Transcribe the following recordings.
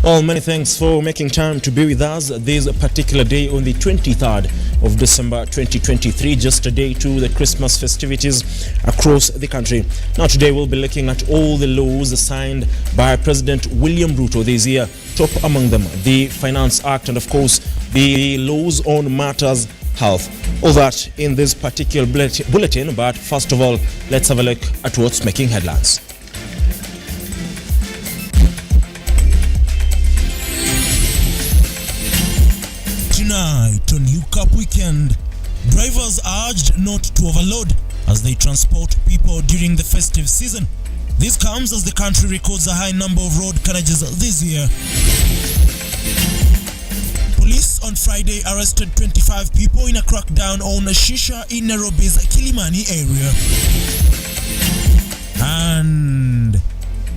Well, many thanks for making time to be with us this particular day on the 23rd of December 2023, just a day to the Christmas festivities across the country. Now today we'll be looking at all the laws signed by President William Ruto this year, top among them the Finance Act and of course the laws on matters health. All that in this particular bulletin, but first of all, let's have a look at what's making headlines. Tonight on Look Up Weekend, drivers urged not to overload as they transport people during the festive season. This comes as the country records a high number of road carnages this year. Police on Friday arrested 25 people in a crackdown on a Shisha in Nairobi's Kilimani area. And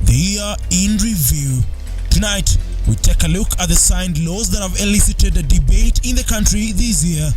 they are in review. Tonight, we take a look at the signed laws that have elicited a debate in the country this year.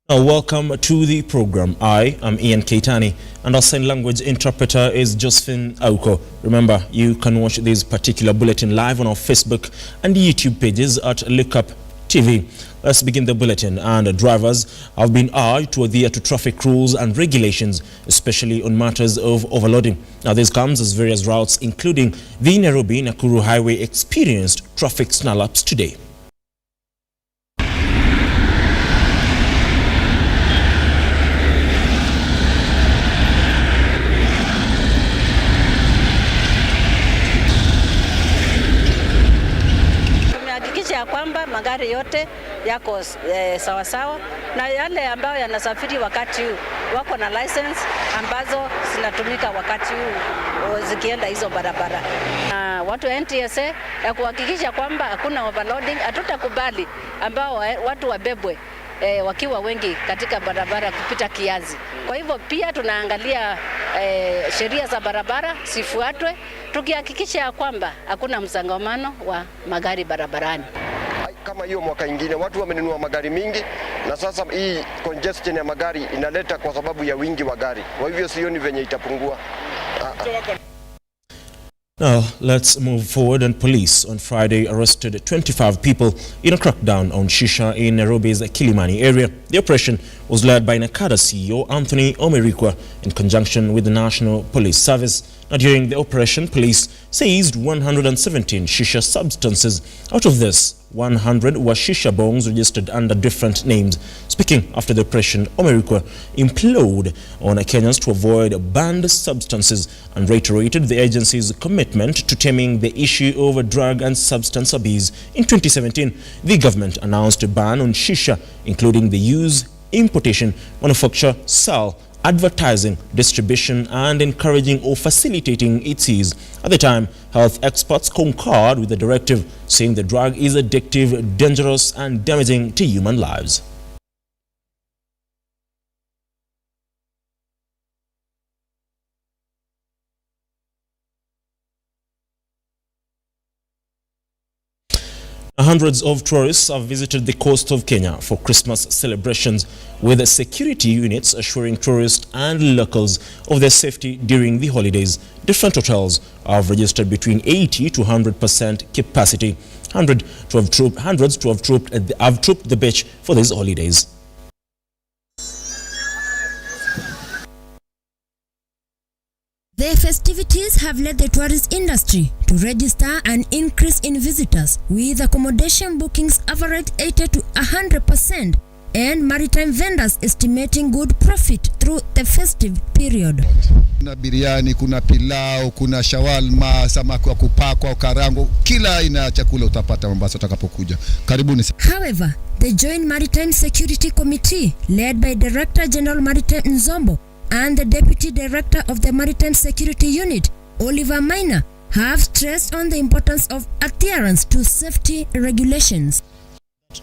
Now, welcome to the program. I am Ian Keitani and our sign language interpreter is Josephine Auko. Remember, you can watch this particular bulletin live on our Facebook and YouTube pages at Lookuptv. Let's begin the bulletin. And drivers have been urged to adhere to traffic rules and regulations, especially on matters of overloading. Now, this comes as various routes, including the Nairobi-Nakuru Highway, experienced traffic snarl-ups today. Kwamba magari yote yako sawa sawa na yale ambayo yanasafiri wakati huu wako na license ambazo zinatumika wakati huu zikienda hizo barabara. Watu wa NTSA ya kuhakikisha kwamba hakuna overloading, hatutakubali ambao watu wabebwe wakiwa wengi katika barabara kupita kiasi. Kwa hivyo pia tunaangalia sheria za barabara sifuatwe, tukihakikisha kwamba hakuna msongamano wa magari barabarani. Kama hiyo mwaka ingine watu wamenunua magari mingi na sasa hii congestion ya magari inaleta kwa sababu ya wingi wa gari. Kwa hivyo sioni venye itapungua. Now, let's move forward. And police on Friday arrested 25 people in a crackdown on Shisha in Nairobi's Kilimani area. The operation was led by Nakada CEO Anthony Omerikwa in conjunction with the National Police Service. Now, during the operation, police seized 117 Shisha substances. Out of this, 100 were Shisha bongs registered under different names. Speaking after the operation, Omerikwa implored on Kenyans to avoid banned substances and reiterated the agency's commitment to taming the issue of drug and substance abuse. In 2017, the government announced a ban on Shisha, including the use, importation, manufacture, sale, advertising, distribution, and encouraging or facilitating its use. At the time, health experts concurred with the directive, saying the drug is addictive, dangerous, and damaging to human lives. Hundreds of tourists have visited the coast of Kenya for Christmas celebrations, with security units assuring tourists and locals of their safety during the holidays. Different hotels have registered between 80 to 100% capacity. Hundreds have trooped the beach for these holidays. The festivities have led the tourist industry to register an increase in visitors, with accommodation bookings average 80 to 100%, and maritime vendors estimating good profit through the festive period. Kuna biriani, kuna pilau, kuna shawalma, samaki wa kupakwa, karango, kila aina ya chakula utapata Mombasa utakapokuja. Karibuni. However, the Joint Maritime Security Committee, led by Director General Maritime Nzombo and the Deputy Director of the Maritime Security Unit, Oliver Maina, have stressed on the importance of adherence to safety regulations.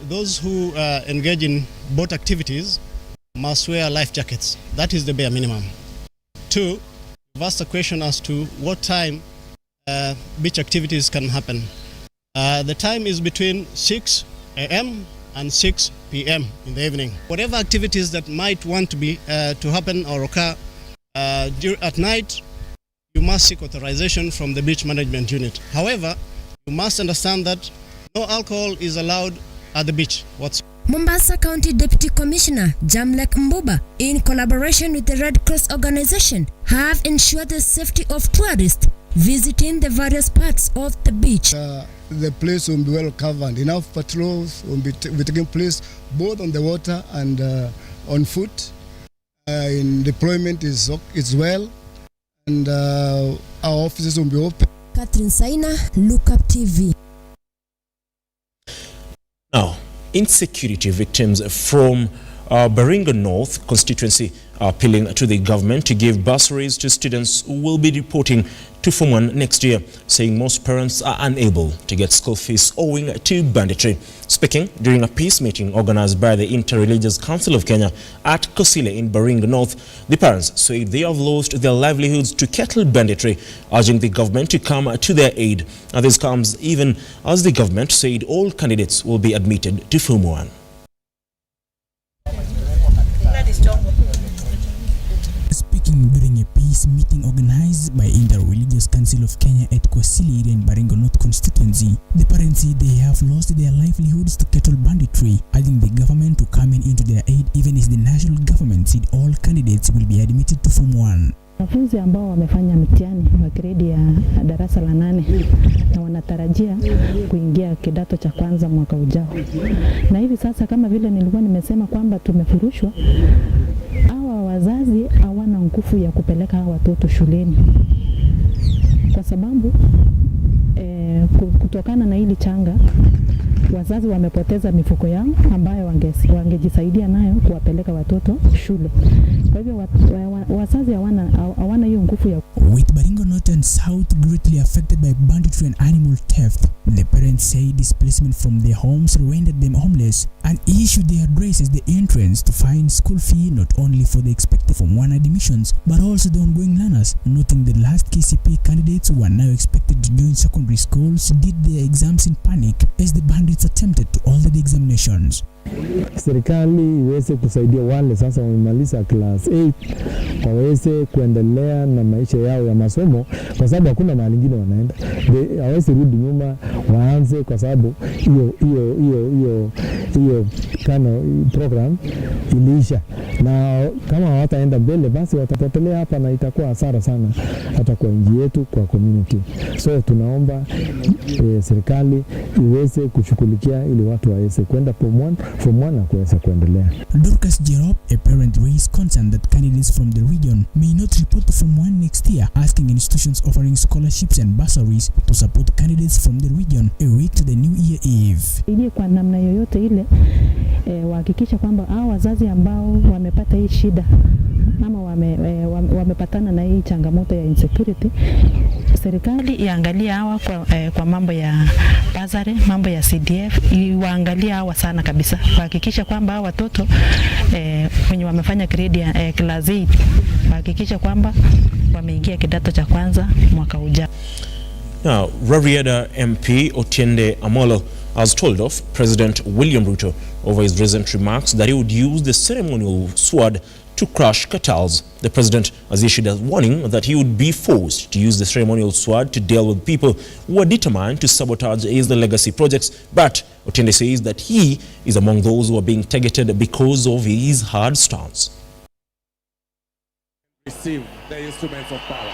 Those who engage in boat activities must wear life jackets. That is the bare minimum. 2, we've asked a question as to what time beach activities can happen. The time is between 6 a.m. and 6 p.m. in the evening. Whatever activities that might want to happen or occur At night, you must seek authorization from the beach management unit. However, you must understand that no alcohol is allowed at the beach whatsoever. Mombasa County Deputy Commissioner Jamlek Mbuba, in collaboration with the Red Cross organization, have ensured the safety of tourists visiting the various parts of the beach. The place will be well covered. Enough patrols will be taking place both on the water and on foot. In deployment is well, and our offices will be open. Catherine Saina, Lookuptv. Now, insecurity victims from Baringo North constituency are appealing to the government to give bursaries to students who will be reporting to Form 1 next year, saying most parents are unable to get school fees owing to banditry. Speaking during a peace meeting organized by the Interreligious Council of Kenya at Kosile in Baringo North, the parents say they have lost their livelihoods to cattle banditry, urging the government to come to their aid. Now, this comes even as the government said all candidates will be admitted to Form 1. Speaking during a peace meeting organized by Interreligious Council of Kenya at Kwasili in Baringo North constituency, the parents say they have lost their livelihoods to cattle banditry, urging the government to come into their aid, even as the national government said all candidates will be admitted to Form 1. Wanafunzi ambao wamefanya mtihani wa gredi ya darasa la 8 na wanatarajia kuingia kidato cha kwanza mwaka ujao. Na hivi sasa kama vile nilikuwa nimesema kwamba tumefurushwa, hawa wazazi hawana nguvu ya kupeleka hawa watoto shuleni. Kwa sababu kutokana na hili changa, wazazi wamepoteza mifuko yao ambayo wangejisaidia nayo kuwapeleka watoto shule. Kwa hivyo wazazi hawana hiyo nguvu ya. With Baringo North and South greatly affected by banditry and animal theft, the parents say displacement from their homes rendered them homeless, an issue they address is the entrance to fine school fee not only for the expected Form 1 admissions but also the ongoing learners, noting the last KCP candidates who are now expected to join secondary schools did their exams in panic as the bandits attempted to alter the examinations. Serikali iweze kusaidia wale sasa wamemaliza class 8 waweze kuendelea na maisha yao ya masomo, kwa sababu hakuna mahali nyingine wanaenda. Hawezi rudi nyuma, waanze, kwa sababu hiyo program iliisha, na kama hawataenda mbele basi watapotelea hapa na itakuwa hasara sana hata kwa nchi yetu, kwa community. So tunaomba serikali iweze kushughulikia ili watu waweze kwenda Form 1 na kuweza kuendelea. Dorcas Jerop, a parent, raised concern that candidates from the region may not report to Form 1 next year, asking institutions offering scholarships and bursaries to support candidates from the region a week to the New Year Eve. Ili kwa namna yoyote ile wahakikisha kwamba hao wazazi ambao wamepata hii shida ama wamepatana na hii changamoto ya insecurity, serikali iangalie hawa kwa mambo ya bursary, mambo ya CDF, iwaangalie hawa sana kabisa, kuhakikisha kwamba hawa watoto wenye wamefanya grade ya class 8 kuhakikisha kwamba wameingia kidato cha kwanza mwaka ujao. Now, Rarieda MP Otiende Amolo has told off President William Ruto over his recent remarks that he would use the ceremonial sword to crush cartels. The president has issued a warning that he would be forced to use the ceremonial sword to deal with people who are determined to sabotage his legacy projects. But Otiende says that he is among those who are being targeted because of his hard stance. Receive the instruments of power.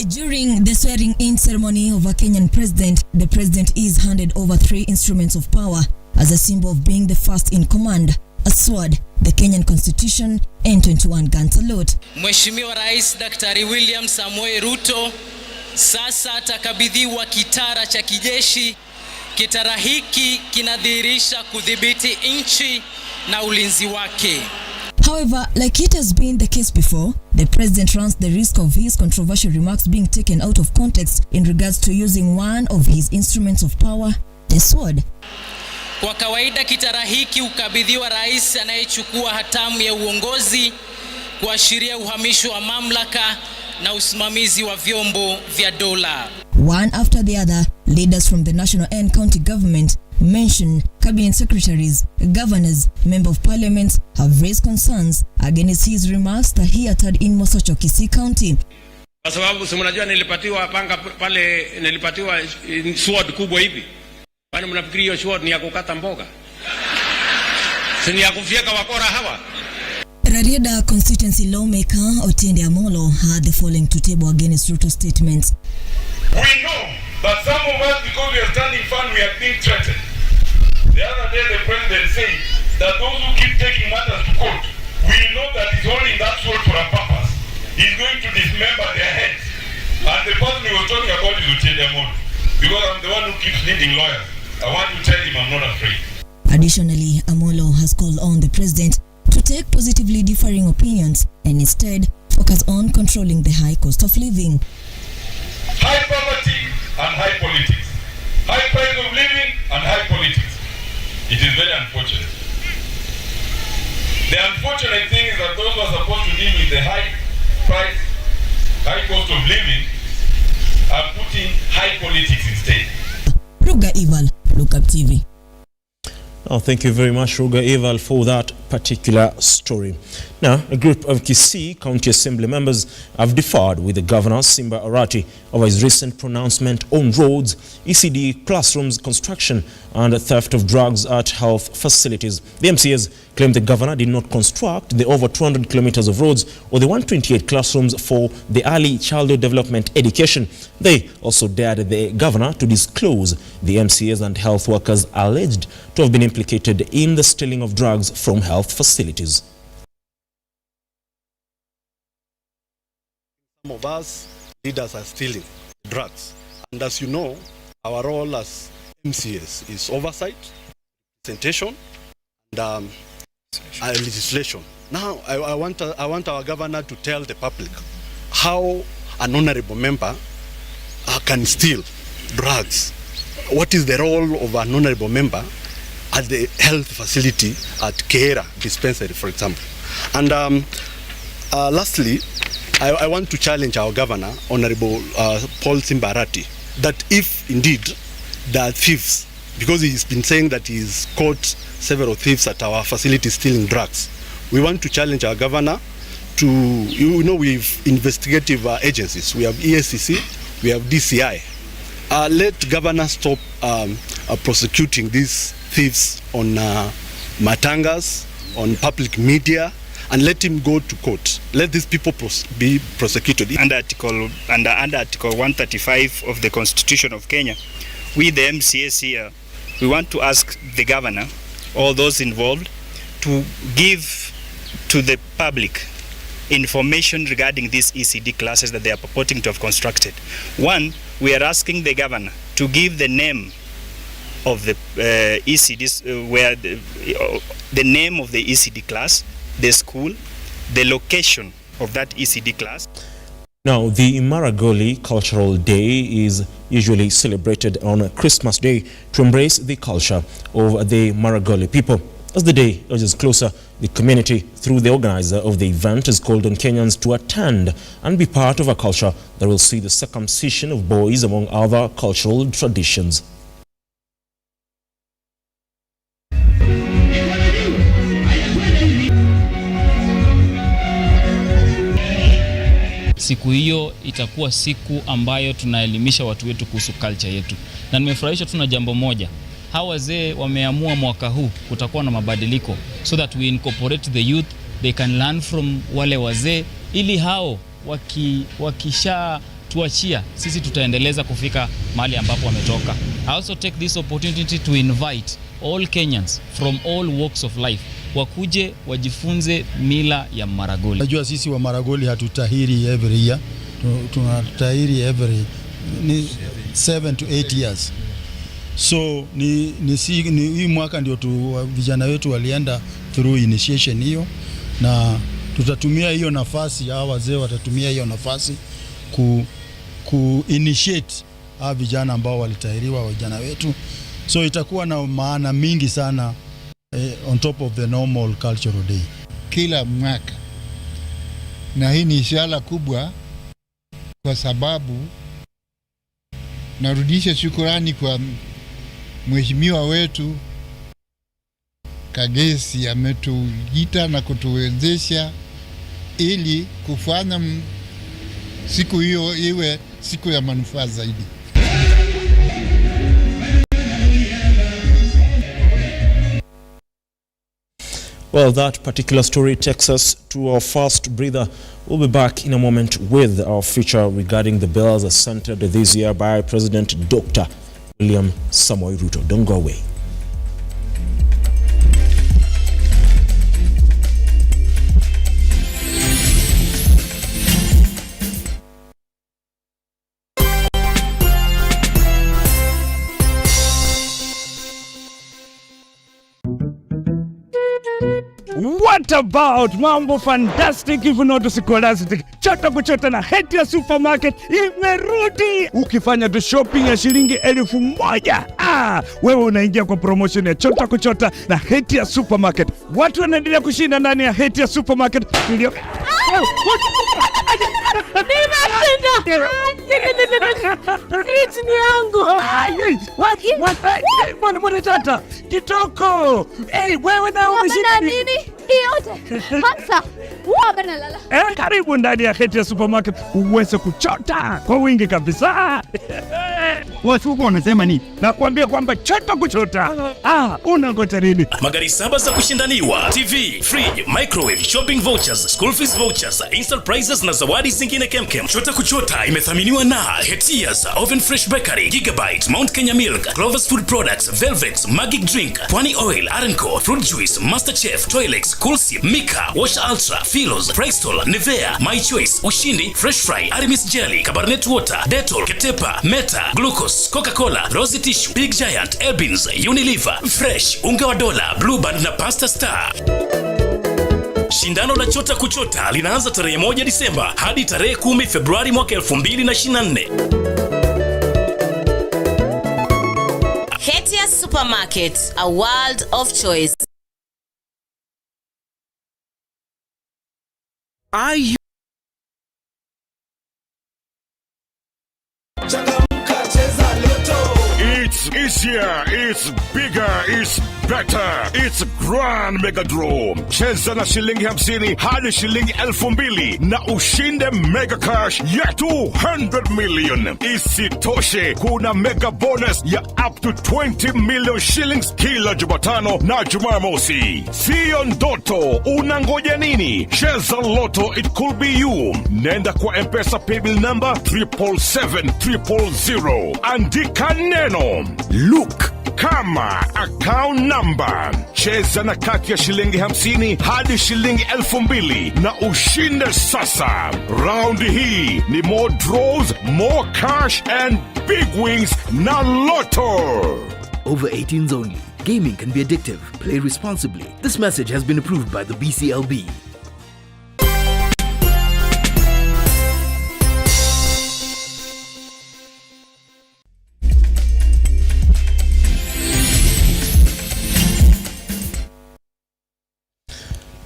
During the swearing-in ceremony of a Kenyan president, the president is handed over 3 instruments of power as a symbol of being the first in command: a sword, the Kenyan Constitution, and 21 gun salute. Mheshimiwa Rais Daktari William Samoei Ruto sasa atakabidhiwa kitara cha kijeshi. Kitara hiki kinadhihirisha kudhibiti nchi na ulinzi wake. However, like it has been the case before, the president runs the risk of his controversial remarks being taken out of context in regards to using one of his instruments of power, the sword. Kwa kawaida kitara hiki ukabidhiwa rais anayechukua hatamu ya uongozi, kuashiria uhamisho wa mamlaka na usimamizi wa vyombo vya dola. One after the other, leaders from the national and county government mentioned cabinet secretaries, governors, member of parliament have raised concerns against his remarks that he uttered in Mosocho, Kisii County. Kwa sababu si mnajua nilipatiwa panga pale, nilipatiwa sword kubwa hivi. Kwani mnafikiri hiyo sword ni ya kukata mboga? Si ni ya kufyeka wakora hawa? Rarieda constituency lawmaker Otiende Amolo had the following to table against RUTO statements. We know that some of us, because we are standing firm, we are being threatened. The other day the president said that those who keep taking matters to court, we know that he's holding that sword for a purpose. He's going to dismember their heads. And the person he was talking about is Otiende Amolo. Because I'm the one who keeps leading lawyers. I want to tell him I'm not afraid. Additionally, Amolo has called on the president to take positively differing opinions and instead focus on controlling the high cost of living. High poverty and high politics. High price of living and high politics. It is very unfortunate. The unfortunate thing is that those who are supposed to deal with the high price, high cost of living are putting high politics instead. Ruga Ival, Lookuptv. Oh, thank you very much, Ruga Eval, for that particular story. Now, a group of Kisii County Assembly members have deferred with the Governor, Simba Arati, over his recent pronouncement on roads, ECD classrooms construction, and theft of drugs at health facilities. The MCAs claim the Governor did not construct the over 200 kilometers of roads or the 128 classrooms for the early childhood development education. They also dared the Governor to disclose the MCAs and health workers alleged to have been implicated in the stealing of drugs from health facilities. Some of us leaders are stealing drugs, and as you know, our role as MCAs is oversight, presentation, and legislation. Now, I want our governor to tell the public how an honorable member can steal drugs. What is the role of an honorable member at the health facility at Kehera dispensary, for example? And lastly, I want to challenge our governor, Honorable Paul Simba Arati, that if indeed there are thieves, because he's been saying that he's caught several thieves at our facility stealing drugs, we want to challenge our governor to, you know, we have investigative agencies. We have ESCC, we have DCI. Let governor stop prosecuting these thieves on matangas, on public media, and let him go to court. Let these people be prosecuted. Under Article 135 of the Constitution of Kenya, we the MCAs here, we want to ask the governor, all those involved, to give to the public information regarding these ECD classes that they are purporting to have constructed. One, we are asking the governor to give the name of the ECDs, where the name of the ECD class, the school, the location of that ECD class. Now, the Maragoli Cultural Day is usually celebrated on Christmas Day to embrace the culture of the Maragoli people. As the day edges closer, the community, through the organizer of the event, is called on Kenyans to attend and be part of a culture that will see the circumcision of boys, among other cultural traditions. Siku hiyo itakuwa siku ambayo tunaelimisha watu wetu kuhusu culture yetu. Na nimefurahishwa tuna jambo moja. Hawa wazee wameamua mwaka huu kutakuwa na mabadiliko so that we incorporate the youth, they can learn from wale wazee, ili hao wakisha tuachia sisi tutaendeleza kufika mahali ambapo wametoka. I also take this opportunity to invite all Kenyans from all walks of life wakuje wajifunze mila ya Maragoli. Najua sisi wa Maragoli hatutahiri every year, tunatahiri every 7 to 8 years. So hii mwaka ndio vijana wetu walienda through initiation hiyo, na tutatumia hiyo nafasi, hawa wazee watatumia hiyo nafasi ku initiate hawa vijana ambao walitahiriwa, vijana wetu. So itakuwa na maana mingi sana on top of the normal cultural day. Kila mwaka, na hii ni ishara kubwa, kwa sababu narudisha shukrani kwa mheshimiwa wetu Kagesi ametuita na kutuwezesha ili kufanya siku hiyo iwe siku ya manufaa zaidi. Well, that particular story takes us to our first breather. We'll be back in a moment with our feature regarding the bills centered this year by President Dr. William Samoei Ruto. Don't go away. What about mambo fantastic if not scholastic? Chota kuchota na Hatia Supermarket imerudi. Ukifanya tu shopping ya shilingi 1000, wewe unaingia kwa promotion ya chota kuchota na Hatia Supermarket. Watu wanaendelea kushinda ndani ya Hatia Supermarket. Mwana tata kitoko. Wewe na umeshinda nini? Yote. Hasa nalala. Karibu ndani ya Hatia Supermarket uweze kuchota kwa wingi kabisa. Watu wanasema nini? Nakwambia kwamba chota kuchota. Unangoja nini? Magari 7 za kushindaniwa, TV, fridge, microwave, shopping vouchers, school fees vouchers, instant prizes na zawadi zingine kemkem. Chota kuchota imethaminiwa na Hetia's, Oven Fresh Bakery, Gigabyte, Mount Kenya Milk, Clover's Food Products, Velvex, Magic Drink, Pwani Oil, Arenco, Fruit Juice, Masterchef, Toilex, Coolsip, Mika, Wash Ultra, Philos, Prestol, Nivea, My Choice, Ushindi, Fresh Fry, Arimis Jelly, Cabernet Water, Dettol, Ketepa, Meta, Glucose, Coca-Cola, Rosy Tissue, Big Giant, Elbins, Unilever, Fresh, Unga wa Dola, Blue Band na Pasta Star. Shindano la chota kuchota linaanza tarehe 1 Disemba hadi tarehe 10 Februari mwaka 2024. Hatia Supermarket, a world of choice. Are you It's easier, it's bigger, it's better. It's Grand Mega Draw. Cheza na shilingi 50 hadi shilingi 2000 na ushinde mega cash ya 200 million. Isitoshe, kuna mega bonus ya up to 20 million shillings kila Jumatano na Jumamosi. Sio ndoto, unangoja nini? Cheza Lotto, it could be you. Nenda kwa M-Pesa paybill number 777-000. Andika neno Look kama account number. Cheza na kati ya shilingi 50 hadi shilingi 2000 na ushinde sasa. Round hii ni more draws, more cash and big wins na Lotto. Over 18s only. Gaming can be addictive. Play responsibly. This message has been approved by the BCLB.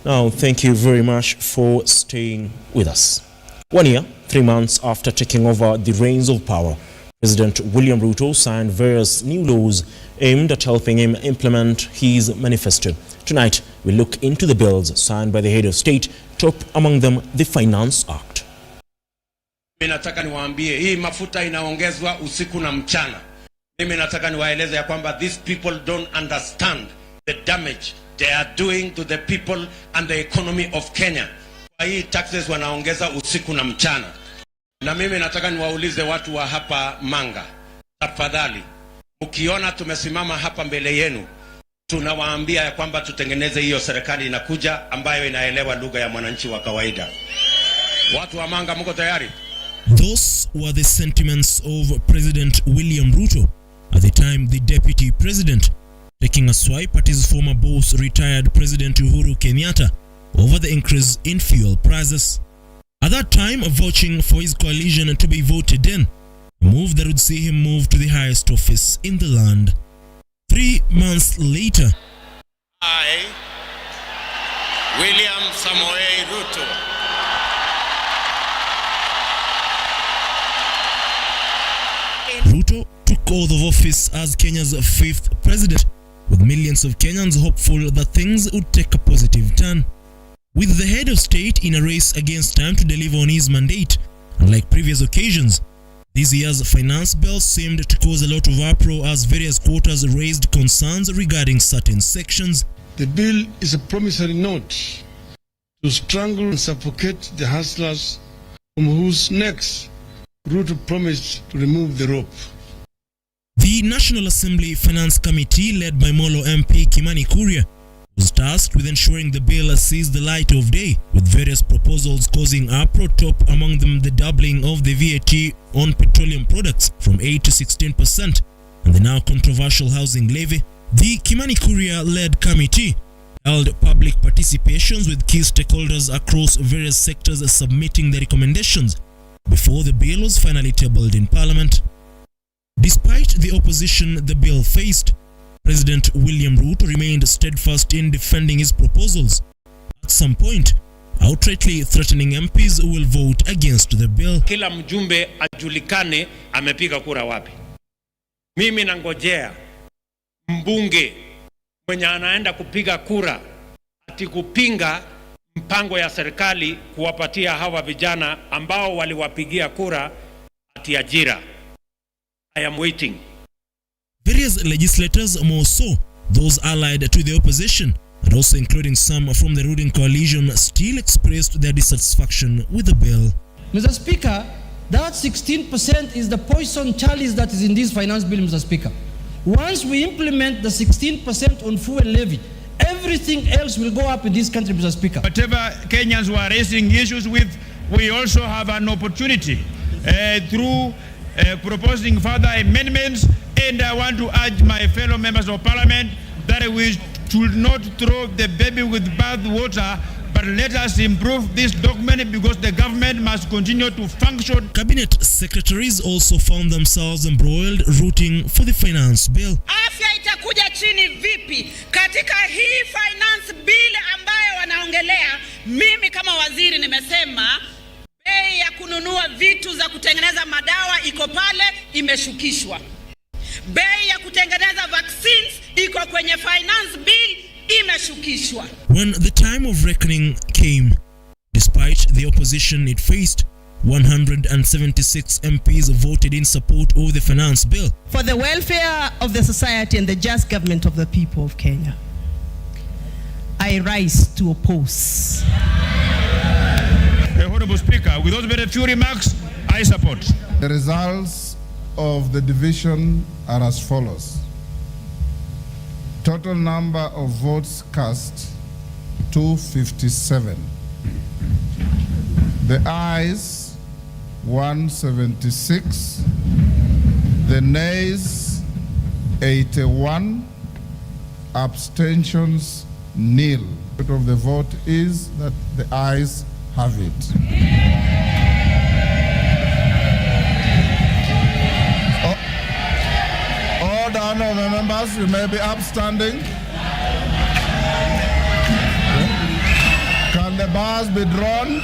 Now, thank you very much for staying with us. 1 year, 3 months after taking over the reins of power, President William Ruto signed various new laws aimed at helping him implement his manifesto. Tonight, we look into the bills signed by the head of state, top among them the Finance Act. Mimi nataka niwaambie hii mafuta inaongezwa usiku na mchana. Mimi nataka niwaeleze ya kwamba these people don't understand the damage they are doing to the people and the economy of Kenya. Kwa hii taxes wanaongeza usiku na mchana. Na mimi nataka niwaulize watu wa hapa Manga, tafadhali, ukiona tumesimama hapa mbele yenu, tunawaambia ya kwamba tutengeneze hiyo serikali inakuja ambayo inaelewa lugha ya mwananchi wa kawaida. Watu wa Manga, mko tayari? Those were the sentiments of President William Ruto at the time the deputy president taking a swipe at his former boss, retired President Uhuru Kenyatta, over the increase in fuel prices. At that time, vouching for his coalition to be voted in, a move that would see him move to the highest office in the land. 3 months later, I, William Samoei Ruto, Ruto took oath of office as Kenya's 5th president, with millions of Kenyans hopeful that things would take a positive turn. With the head of state in a race against time to deliver on his mandate, unlike previous occasions, this year's finance bill seemed to cause a lot of uproar as various quarters raised concerns regarding certain sections. The bill is a promissory note to strangle and suffocate the hustlers from whose necks RUTO promised to remove the rope. The National Assembly Finance Committee, led by Molo MP Kilimani, was tasked with ensuring the bill sees the light of day, with various proposals causing uproar, top among them the doubling of the VAT on petroleum products from 8 to 16% and the now controversial housing levy. The Kilimani-led committee held public participations with key stakeholders across various sectors submitting their recommendations before the bill was finally tabled in Parliament. Despite the opposition the bill faced, President William Ruto remained steadfast in defending his proposals, at some point outrightly threatening MPs who will vote against the bill. Kila mjumbe ajulikane amepiga kura wapi. Mimi nangojea mbunge mwenye anaenda kupiga kura ati kupinga mpango ya serikali kuwapatia hawa vijana ambao waliwapigia kura ati ajira. I am waiting. Various legislators, more so those allied to the opposition, and also including some from the ruling coalition, still expressed their dissatisfaction with the bill. Mr. Speaker, that 16% is the poison chalice that is in this finance bill, Mr. Speaker. Once we implement the 16% on fuel levy, everything else will go up in this country, Mr. Speaker. Whatever Kenyans were raising issues with, we also have an opportunity through proposing further amendments, and I want to urge my fellow members of parliament that we should not throw the baby with bathwater, but let us improve this document because the government must continue to function. Cabinet secretaries also found themselves embroiled rooting for the finance bill. Afya itakuja chini vipi katika hii finance bill ambayo wanaongelea? Mimi kama waziri nimesema bei ya kununua vitu za kutengeneza madawa iko pale, imeshukishwa. Bei ya kutengeneza vaccines iko kwenye finance bill, imeshukishwa. When the time of reckoning came, despite the opposition it faced, 176 MPs voted in support of the finance bill. For the welfare of the society and the just government of the people of Kenya, I rise to oppose. Honorable Speaker, with those very few remarks, I support. The results of the division are as follows. Total number of votes cast, 257. The ayes, 176. The nays, 81. Abstentions, nil. Of the vote is that the ayes have it. All the honorable members, you may be upstanding. Can the bars be drawn?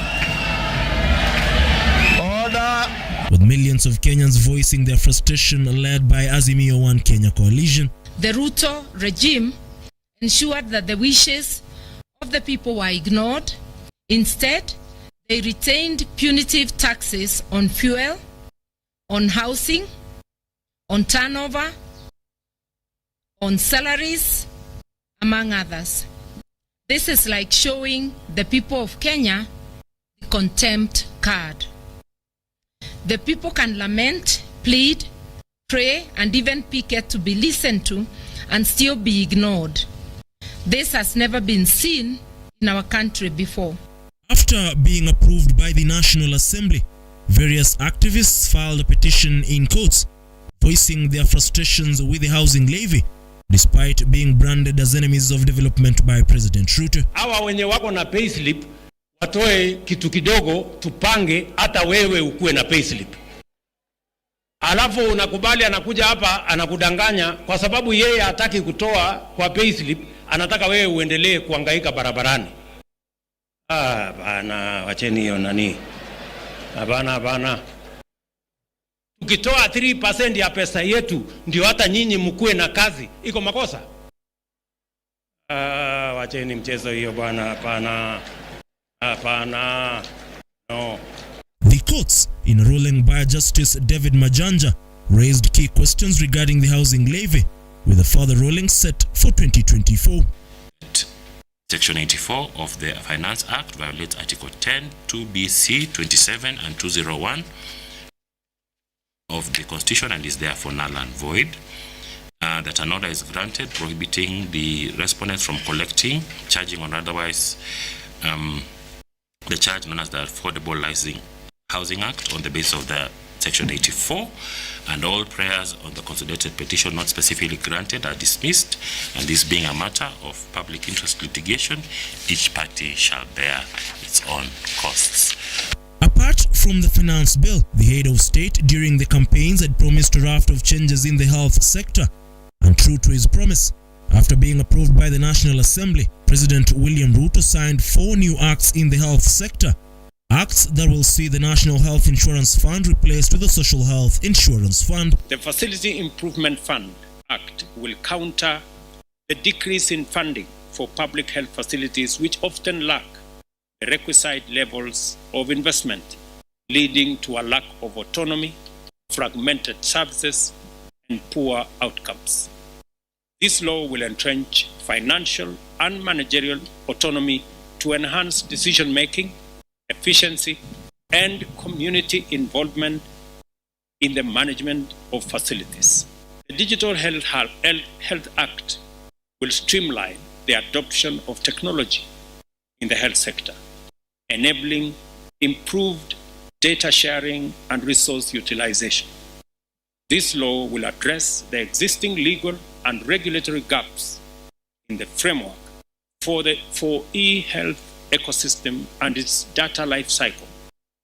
Order. With millions of Kenyans voicing their frustration, led by Azimio One Kenya coalition, the RUTO regime ensured that the wishes of the people were ignored. Instead, they retained punitive taxes on fuel, on housing, on turnover, on salaries, among others. This is like showing the people of Kenya the contempt card. The people can lament, plead, pray, and even picket to be listened to and still be ignored. This has never been seen in our country before. After being approved by the National Assembly, various activists filed a petition in courts voicing their frustrations with the housing levy, despite being branded as enemies of development by President Ruto. Hawa wenye wako na payslip watoe kitu kidogo tupange hata wewe ukuwe na payslip. Alafu unakubali anakuja hapa anakudanganya kwa sababu yeye hataki kutoa kwa payslip, anataka wewe uendelee kuhangaika barabarani. Bana, wacheni hiyo nani. Bana. Ukitoa 3% ya pesa yetu ndio hata nyinyi mkue na kazi, iko makosa? Wacheni mchezo hiyo bwana, hapana. Hapana. No. The courts, in a ruling by Justice David Majanja, raised key questions regarding the housing levy, with a further ruling set for 2024. Section 84 of the Finance Act violates Article 10, 2BC, 27 and 201 of the Constitution and is therefore null and void. That an order is granted prohibiting the respondents from collecting, charging or otherwise the charge known as the Affordable Housing Act on the basis of the Section 84, and all prayers on the consolidated petition not specifically granted are dismissed, and this being a matter of public interest litigation, each party shall bear its own costs. Apart from the finance bill, the head of state during the campaigns had promised a raft of changes in the health sector, and true to his promise, after being approved by the National Assembly, President William RUTO signed 4 new acts in the health sector. Acts that will see the National Health Insurance Fund replaced with the Social Health Insurance Fund. The Facility Improvement Fund Act will counter the decrease in funding for public health facilities which often lack the requisite levels of investment, leading to a lack of autonomy, fragmented services, and poor outcomes. This law will entrench financial and managerial autonomy to enhance decision-making, efficiency, and community involvement in the management of facilities. The Digital Health Act will streamline the adoption of technology in the health sector, enabling improved data sharing and resource utilization. This law will address the existing legal and regulatory gaps in the framework for e-health ecosystem and its data life cycle,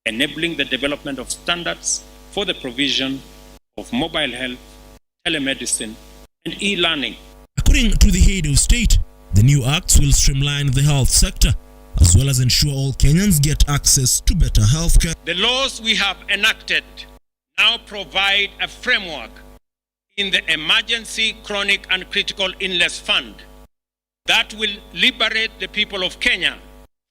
enabling the development of standards for the provision of mobile health, telemedicine, and e-learning. According to the head of state, the new acts will streamline the health sector, as well as ensure all Kenyans get access to better healthcare. The laws we have enacted now provide a framework in the Emergency, Chronic, and Critical Illness Fund that will liberate the people of Kenya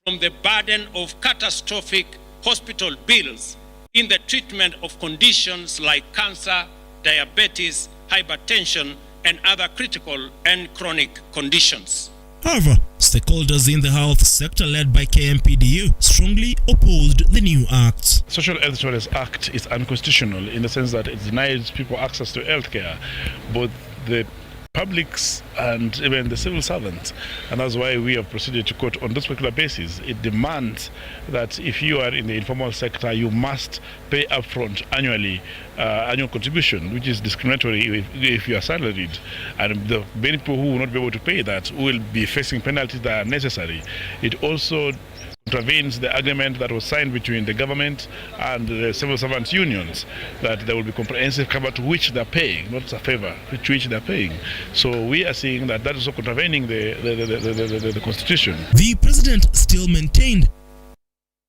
from the burden of catastrophic hospital bills in the treatment of conditions like cancer, diabetes, hypertension, and other critical and chronic conditions. However, stakeholders in the health sector led by KMPDU strongly opposed the new acts. Social Health Insurance Act is unconstitutional in the sense that it denies people access to health care, both the publics and even the civil servants, and that's why we have proceeded to court on this particular basis. It demands that if you are in the informal sector, you must pay upfront annually annual contribution, which is discriminatory if you are salaried, and the many people who will not be able to pay that will be facing penalties that are necessary. It also contravenes the agreement that was signed between the government and the civil servants unions that there will be comprehensive cover to which they're paying, not a favor, to which they're paying. So we are seeing that that is also contravening the Constitution. The president still maintained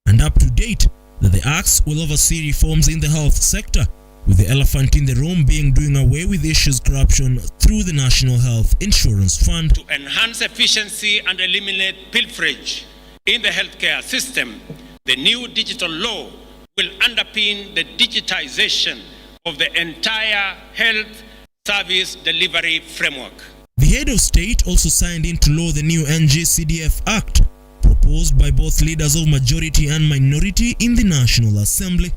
and up to date that the acts will oversee reforms in the health sector, with the elephant in the room being doing away with issues corruption through the National Health Insurance Fund. To enhance efficiency and eliminate pilferage in the healthcare system, the new digital law will underpin the digitization of the entire health service delivery framework. The head of state also signed into law the new NG-CDF Act, proposed by both leaders of majority and minority in the National Assembly.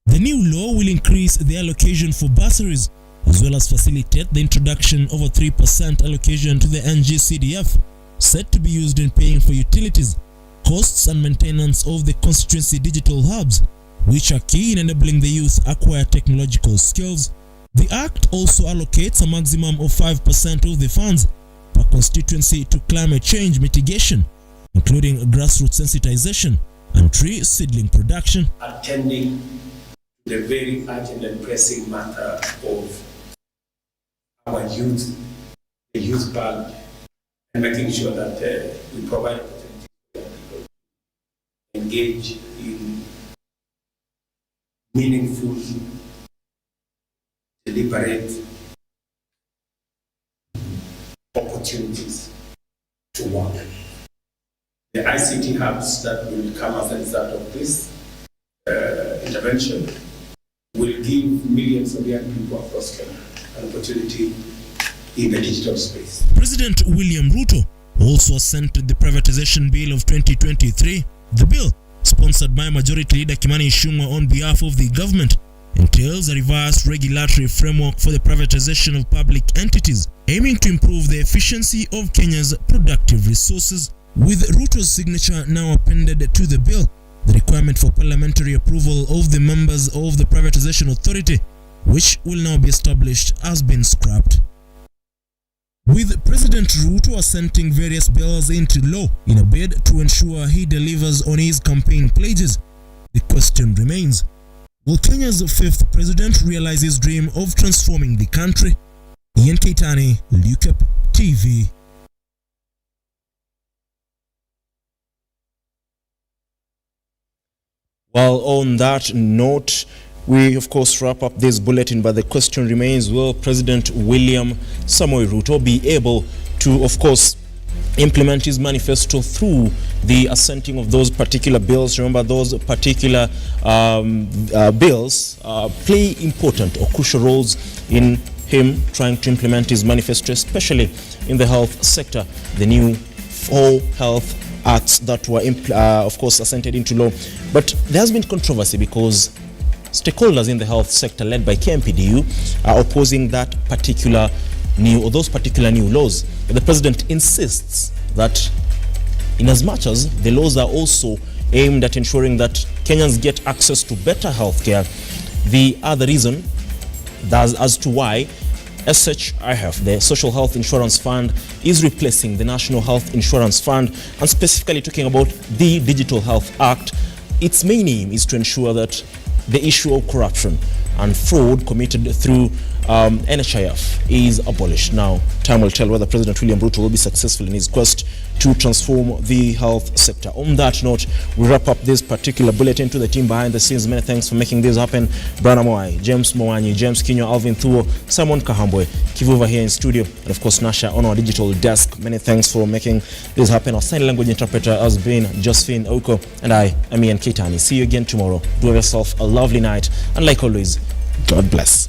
The new law will increase the allocation for bursaries, as well as facilitate the introduction of a 3% allocation to the NG-CDF, set to be used in paying for utilities, costs and maintenance of the constituency digital hubs, which are key in enabling the youth acquire technological skills. The Act also allocates a maximum of 5% of the funds per constituency to climate change mitigation, including grassroots sensitization and tree seedling production. Attending the very urgent and pressing matter of our youth, the youth band, and making sure that we provide opportunities for people to engage in meaningful deliberate opportunities to work. The ICT hubs that will come as a result of this intervention will give millions of young people across Kenya an opportunity in the digital space. President William Ruto also assented the privatization bill of 2023. The bill, sponsored by Majority Leader Kilimani on behalf of the government, entails a revised regulatory framework for the privatization of public entities, aiming to improve the efficiency of Kenya's productive resources. With Ruto's signature now appended to the bill, the requirement for parliamentary approval of the members of the privatization authority, which will now be established, has been scrapped. With President Ruto assenting various bills into law in a bid to ensure he delivers on his campaign pledges, the question remains, will Kenya's fifth president realize his dream of transforming the country? Ian Keitani, Lookuptv. Well, on that note, we of course wrap up this bulletin, but the question remains, will President William Samoei Ruto be able to, of course, implement his manifesto through the assenting of those particular bills? Remember, those particular bills play important or crucial roles in him trying to implement his manifesto, especially in the health sector. The new 4 health acts that were of course assented into law, but there has been controversy because stakeholders in the health sector led by KMPDU are opposing that particular new, or those particular new laws. But the president insists that in as much as the laws are also aimed at ensuring that Kenyans get access to better health care, the other reason as to why SHIF, the Social Health Insurance Fund, is replacing the National Health Insurance Fund, and specifically talking about the Digital Health Act, its main aim is to ensure that the issue of corruption and fraud committed through NHIF is abolished. Now, time will tell whether President William Ruto will be successful in his quest to transform the health sector. On that note, we wrap up this particular bulletin. To the team behind the scenes, many thanks for making this happen. Brana Moai, James Mowanyi, James Kinyo, Alvin Thuo, Simon Kahambwe, Kivuva here in studio, and of course Nasha on our digital desk. Many thanks for making this happen. Our sign language interpreter has been Josephine Oko, and I am Ian Keitani. See you again tomorrow. Do have yourself a lovely night, and like always, God bless.